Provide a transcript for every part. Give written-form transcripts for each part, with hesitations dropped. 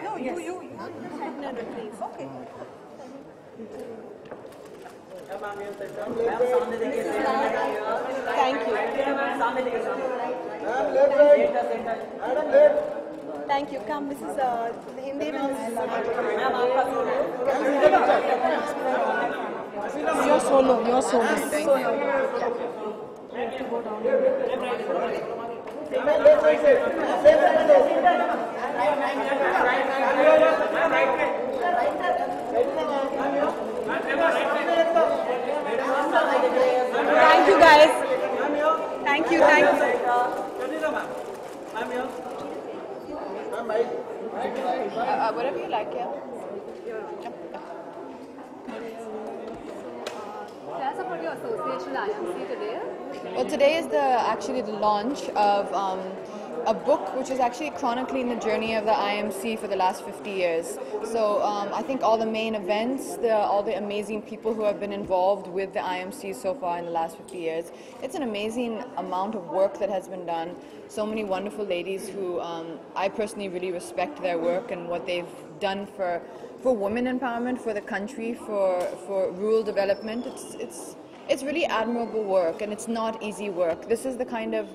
No, you. No, please. Okay. Thank you. Thank you. Come, this is Hindi and this is You're solo. You're solo. Thank you, guys. Thank you. Whatever you like, yeah. Tell us about your association with IMC today. Well, today is actually the launch of a book which is actually chronicling the journey of the IMC for the last 50 years. So I think all the main events, all the amazing people who have been involved with the IMC so far in the last 50 years, it's an amazing amount of work that has been done. So many wonderful ladies who I personally really respect their work and what they've done for women empowerment, for the country, for rural development. It's really admirable work, and it's not easy work. This is the kind of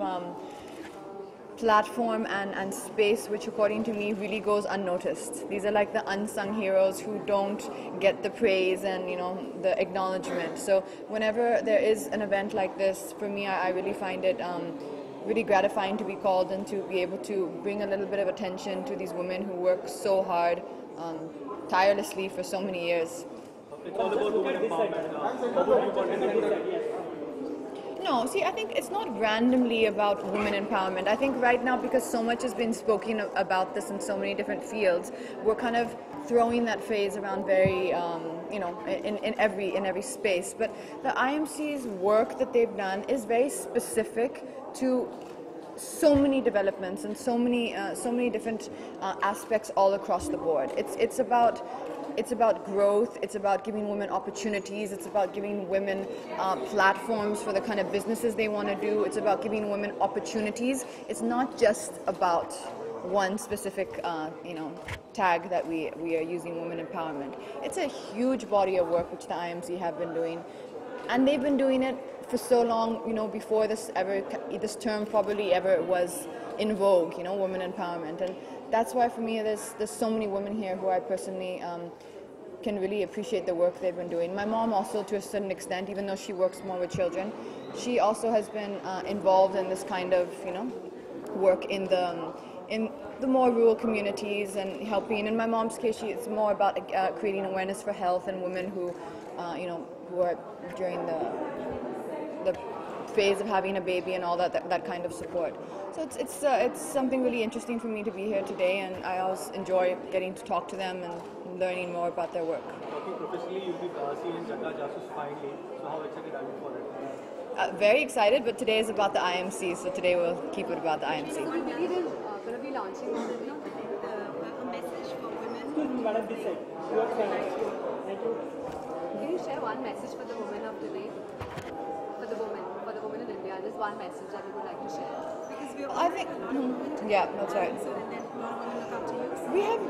platform and space which, according to me, really goes unnoticed. These are like the unsung heroes who don't get the praise and the acknowledgement. So whenever there is an event like this, for me, I really find it really gratifying to be called and to be able to bring a little bit of attention to these women who work so hard, tirelessly for so many years. It's all about women empowerment. How would you contribute? No, see, I think it's not randomly about women empowerment. I think right now, because so much has been spoken about this in so many different fields, we're kind of throwing that phrase around very, in every space. But the IMC's work that they've done is very specific to so many developments and so many different aspects all across the board. It's about growth, it's about giving women opportunities, it's about giving women platforms for the kind of businesses they want to do, it's about giving women opportunities. It's not just about one specific tag that we are using, women empowerment. It's a huge body of work which the IMC have been doing, and they've been doing it for so long, before this term probably ever was in vogue, women empowerment. And that's why for me there's so many women here who I personally can really appreciate the work they've been doing. My mom also, to a certain extent, even though she works more with children, she also has been involved in this kind of work in the more rural communities and helping. In my mom's case, it's more about creating awareness for health and women who who are during the phase of having a baby and all that kind of support. So it's something really interesting for me to be here today, and I always enjoy getting to talk to them and learning more about their work. Talking professionally, you'll be seeing Jagga Jasus finally. So how excited are you for it? Very excited, but today is about the IMC, so today we'll keep it about the IMC. So we believe in going to be launching a message for women. Madam, this side. Thank you. Can you share one message for the women of today? For the women in India, there's one message that you would like to share. Because I think, yeah, that's right.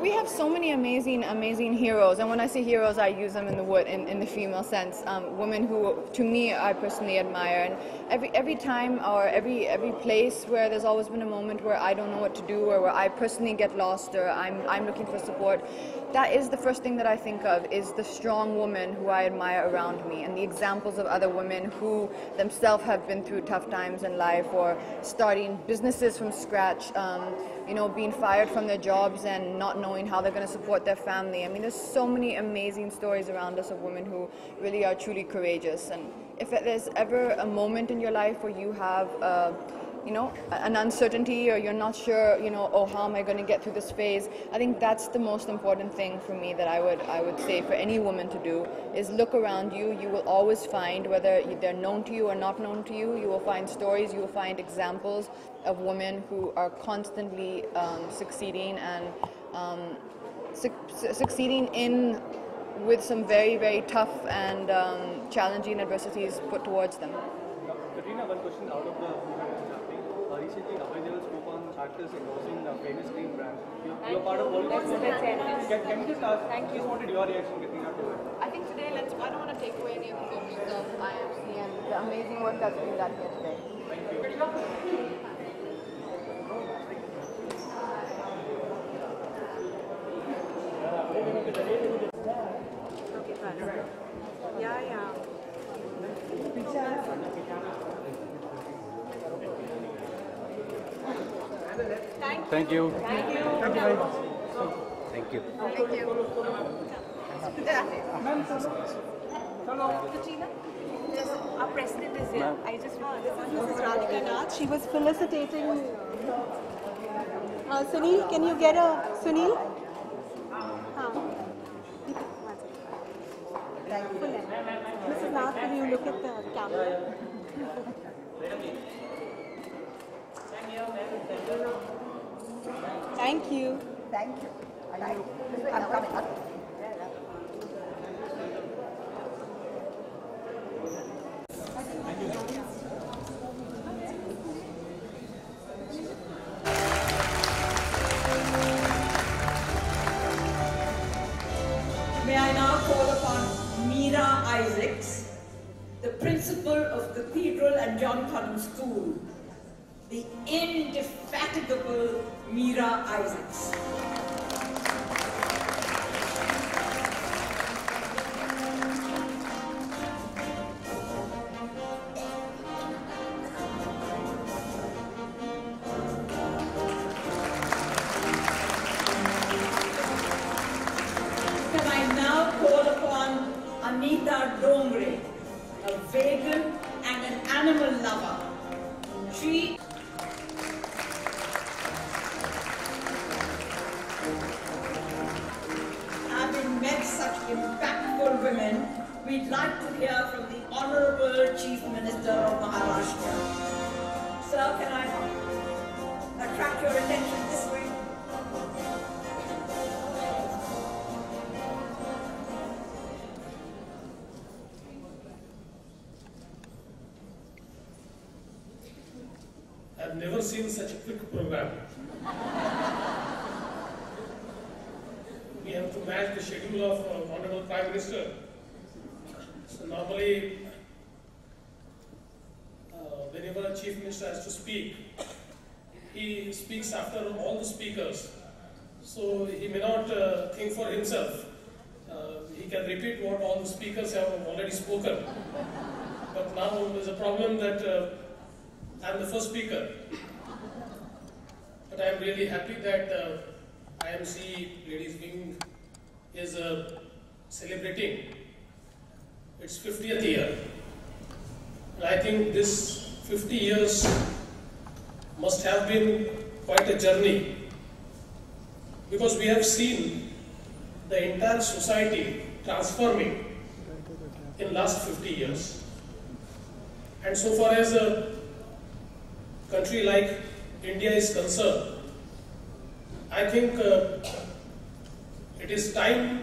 We have so many amazing heroes, and when I say heroes, I use them in the female sense. Women who, to me, I personally admire, and every time or every place where there's always been a moment where I don't know what to do, or where I personally get lost, or I'm looking for support. That is the first thing that I think of, is the strong woman who I admire around me, and the examples of other women who themselves have been through tough times in life, or starting businesses from scratch, being fired from their jobs and not knowing how they're going to support their family. I mean, there's so many amazing stories around us of women who really are truly courageous. And if there's ever a moment in your life where you have an uncertainty, or you're not sure, oh, how am I going to get through this phase? I think that's the most important thing for me that I would say for any woman to do, is look around you. You will always find, whether they're known to you or not known to you, you will find stories, you will find examples of women who are constantly succeeding and succeeding with some very, very tough and challenging adversities put towards them. Katrina, one question out of the movement which is happening. Recently, Abhay Deol spoke on actors endorsing the famous cream brand. You're part of all this. Can you just ask? Thank you. Just wanted your reaction getting up to it. I think today, I don't want to take away any of the focus of IMC and the amazing work that's been done here today. Thank you. Okay, fine. Yeah. Thank you. Thank you. Thank you. Thank you. Our president is here. I just want this is Mrs. Radhika Nath. She was felicitating. Sunil, can you get a Sunil? Mrs. Nath, will you look at the camera? Thank you. Thank you. I'm coming up. May I now call upon Meera Isaacs, the principal of Cathedral and John Cotton School, the indefatigable Meera Isaacs. Can I now call upon Anita Dongre, a vegan and an animal lover. She having met such impactful women, we'd like to hear from the Honorable Chief Minister of Maharashtra. Sir, can I attract your attention this way? I've never seen such a quick program. We have to match the schedule of Honorable Prime Minister. So normally, whenever a Chief Minister has to speak, he speaks after all the speakers. So he may not think for himself. He can repeat what all the speakers have already spoken. But now there's a problem that I'm the first speaker, but I'm really happy that IMC Ladies Wing is celebrating its 50th year. And I think this 50 years must have been quite a journey, because we have seen the entire society transforming in last 50 years. And so far as a country like India is concerned, I think it is time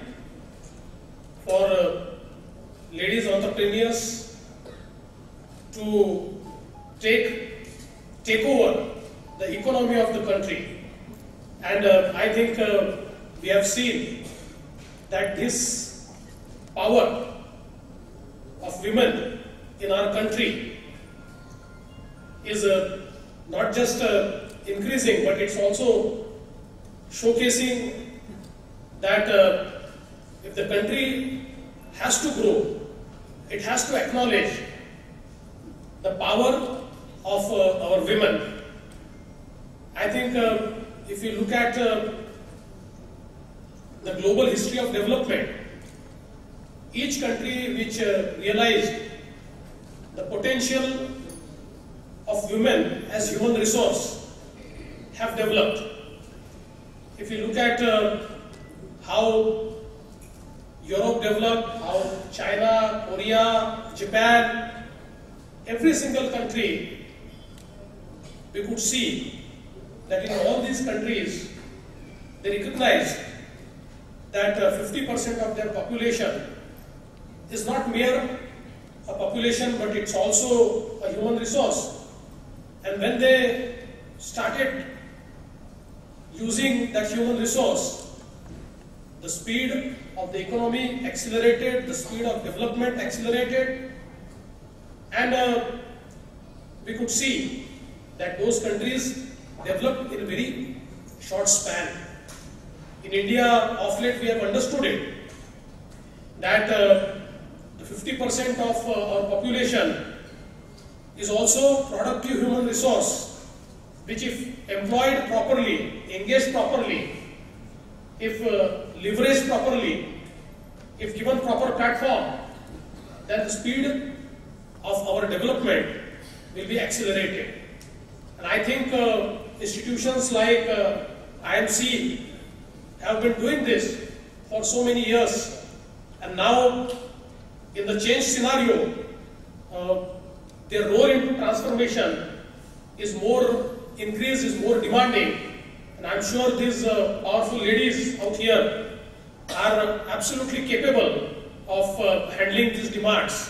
for ladies entrepreneurs to take over the economy of the country. And I think we have seen that this power of women in our country is not just increasing, but it's also showcasing that if the country has to grow, it has to acknowledge the power of our women. I think if you look at the global history of development, each country which realized the potential of women as human resource have developed. If you look at how Europe developed, how China, Korea, Japan, every single country, we could see that in all these countries, they recognize that 50% of their population is not mere a population, but it's also a human resource. And when they started using that human resource, the speed of the economy accelerated, the speed of development accelerated, and we could see that those countries developed in a very short span. In India, of late, we have understood it, that the 50% of our population is also productive human resource, which if employed properly, engaged properly, if leveraged properly, if given proper platform, then the speed of our development will be accelerated. And I think institutions like IMC have been doing this for so many years, and now in the change scenario, their role into transformation is more increased, is more demanding, and I'm sure these powerful ladies out here are absolutely capable of handling these demands.